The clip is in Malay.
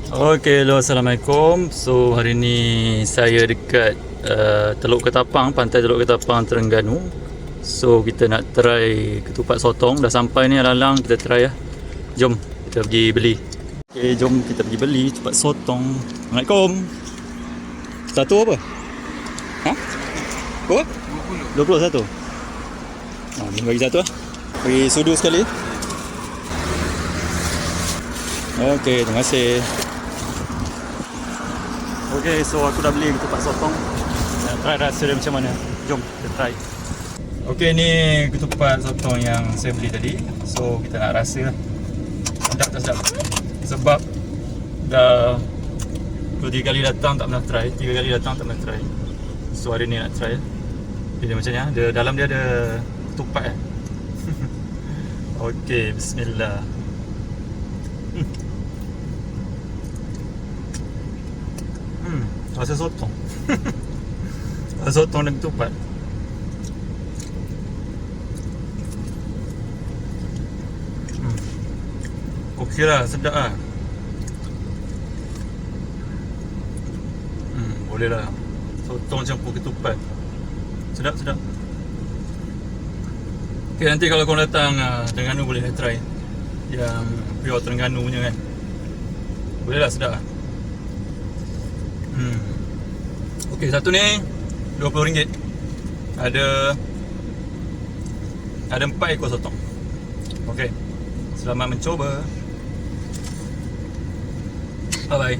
Okay, hello, Assalamualaikum. So, hari ni saya dekat Teluk Ketapang, pantai Teluk Ketapang, Terengganu. So, kita nak try ketupat sotong. Dah sampai ni alang-alang, kita try lah. Jom, kita pergi beli. Okay, jom kita pergi beli ketupat sotong. Assalamualaikum. Satu apa? Ha? Apa? 20 satu. Ni bagi satu lah. Bagi sudu sekali. Okay, terima kasih. Okay, so aku dah beli ketupat sotong. Nak try rasa dia macam mana. Jom kita try. Okay, ni ketupat sotong yang saya beli tadi. So kita nak rasa lah. Sedap tak sedap. Sebab dah 2-3 kali datang tak pernah try. 3 kali datang tak pernah try. So hari ni nak try. Dia macam ni lah. Dalam dia ada ketupat. Okay, bismillah. Rasa sotong. Rasa sotong dan ketupat. Okey lah, sedap lah. Boleh lah. Sotong campur ketupat. Sedap. Okay, nanti kalau korang datang Terengganu boleh try. Yang pure Terengganu punya kan. Boleh lah, sedap lah. Okey, satu ni RM20. Ada 4 ekor sotong. Okey. Selamat mencoba. Bye bye.